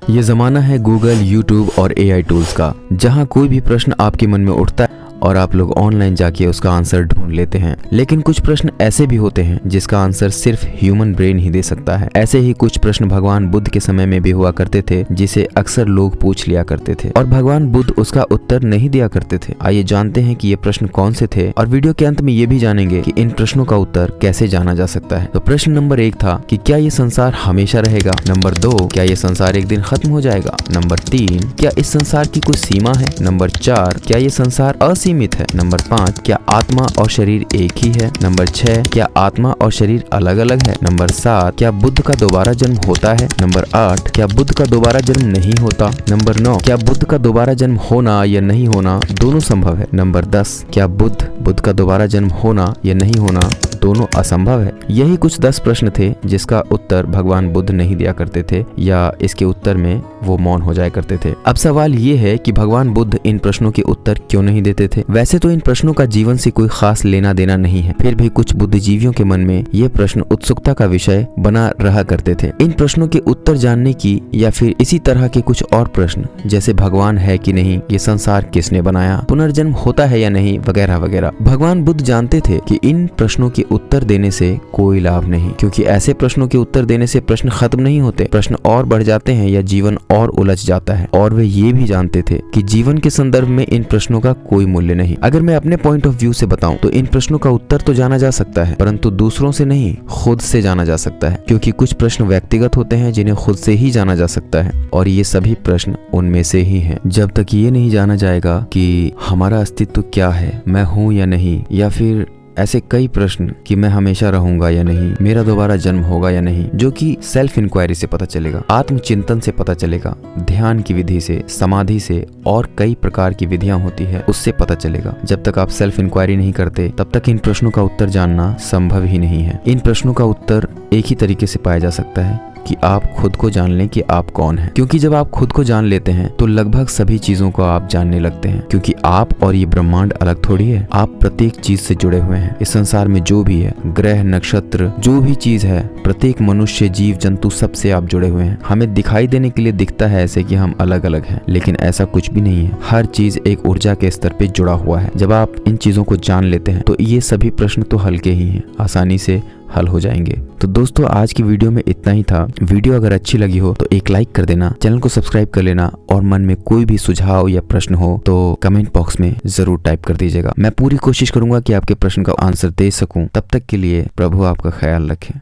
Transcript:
ये ज़माना है गूगल, यूट्यूब और एआई टूल्स का, जहां कोई भी प्रश्न आपके मन में उठता है और आप लोग ऑनलाइन जाके उसका आंसर ढूंढ लेते हैं। लेकिन कुछ प्रश्न ऐसे भी होते हैं जिसका आंसर सिर्फ ह्यूमन ब्रेन ही दे सकता है। ऐसे ही कुछ प्रश्न भगवान बुद्ध के समय में भी हुआ करते थे, जिसे अक्सर लोग पूछ लिया करते थे और भगवान बुद्ध उसका उत्तर नहीं दिया करते थे। आइए जानते हैं कि ये प्रश्न कौन से थे और वीडियो के अंत में ये भी जानेंगे कि इन प्रश्नों का उत्तर कैसे जाना जा सकता है। तो प्रश्न नंबर 1 था कि क्या ये संसार हमेशा रहेगा। नंबर 2, क्या ये संसार एक दिन खत्म हो जाएगा। नंबर 3, क्या इस संसार की कोई सीमा है। नंबर 4, क्या ये संसार सीमित है। नंबर 5, क्या आत्मा और शरीर एक ही है। नंबर 6, क्या आत्मा और शरीर अलग अलग है। नंबर 7, क्या बुद्ध का दोबारा जन्म होता है। नंबर 8, क्या बुद्ध का दोबारा जन्म नहीं होता। नंबर 9, क्या बुद्ध का दोबारा जन्म होना या नहीं होना दोनों संभव है। नंबर 10, क्या बुद्ध का दोबारा जन्म होना या नहीं होना दोनों असंभव है। यही कुछ 10 प्रश्न थे जिसका उत्तर भगवान बुद्ध नहीं दिया करते थे या इसके उत्तर में वो मौन हो जाया करते थे। अब सवाल ये है कि भगवान बुद्ध इन प्रश्नों के उत्तर क्यों नहीं देते थे। वैसे तो इन प्रश्नों का जीवन से कोई खास लेना देना नहीं है, फिर भी कुछ बुद्धिजीवियों के मन में ये प्रश्न उत्सुकता का विषय बना रहा करते थे। इन प्रश्नों के उत्तर जानने की या फिर इसी तरह के कुछ और प्रश्न जैसे भगवान है कि नहीं, ये संसार किसने बनाया, पुनर्जन्म होता है या नहीं, वगैरह वगैरह। भगवान बुद्ध जानते थे कि इन प्रश्नों के उत्तर देने से कोई लाभ नहीं, क्योंकि ऐसे प्रश्नों के उत्तर देने से प्रश्न खत्म नहीं होते, प्रश्न और बढ़ जाते हैं या जीवन और उलझ जाता है। और वे ये भी जानते थे कि जीवन के संदर्भ में इन प्रश्नों का कोई मूल्य नहीं। अगर मैं अपने पॉइंट ऑफ व्यू से बताऊं तो इन प्रश्नों का उत्तर तो जाना जा सकता है, परंतु दूसरों से नहीं, खुद से जाना जा सकता है, क्योंकि कुछ प्रश्न व्यक्तिगत होते हैं जिन्हें खुद से ही जाना जा सकता है और ये सभी प्रश्न उनमें से ही हैं। जब तक ये नहीं जाना जाएगा कि हमारा अस्तित्व क्या है, मैं हूँ या नहीं, या फिर ऐसे कई प्रश्न कि मैं हमेशा रहूंगा या नहीं, मेरा दोबारा जन्म होगा या नहीं, जो कि सेल्फ इंक्वायरी से पता चलेगा, आत्मचिंतन से पता चलेगा, ध्यान की विधि से, समाधि से और कई प्रकार की विधियां होती है उससे पता चलेगा। जब तक आप सेल्फ इंक्वायरी नहीं करते तब तक इन प्रश्नों का उत्तर जानना संभव ही नहीं है। इन प्रश्नों का उत्तर एक ही तरीके से पाया जा सकता है कि आप खुद को जान लें कि आप कौन हैं, क्योंकि जब आप खुद को जान लेते हैं तो लगभग सभी चीजों को आप जानने लगते हैं, क्योंकि आप और ये ब्रह्मांड अलग थोड़ी है। आप प्रत्येक चीज से जुड़े हुए हैं। इस संसार में जो भी है, ग्रह, नक्षत्र, जो भी चीज है, प्रत्येक मनुष्य, जीव जंतु, सबसे आप जुड़े हुए हैं। हमें दिखाई देने के लिए दिखता है ऐसे कि हम अलग अलग हैं, लेकिन ऐसा कुछ भी नहीं है। हर चीज एक ऊर्जा के स्तर पे जुड़ा हुआ है। जब आप इन चीजों को जान लेते हैं तो ये सभी प्रश्न तो हल्के ही हैं, आसानी से हल हो जाएंगे। तो दोस्तों, आज की वीडियो में इतना ही था। वीडियो अगर अच्छी लगी हो तो एक लाइक कर देना, चैनल को सब्सक्राइब कर लेना और मन में कोई भी सुझाव या प्रश्न हो तो कमेंट बॉक्स में जरूर टाइप कर दीजिएगा। मैं पूरी कोशिश करूंगा कि आपके प्रश्न का आंसर दे सकूं। तब तक के लिए प्रभु आपका ख्याल रखे।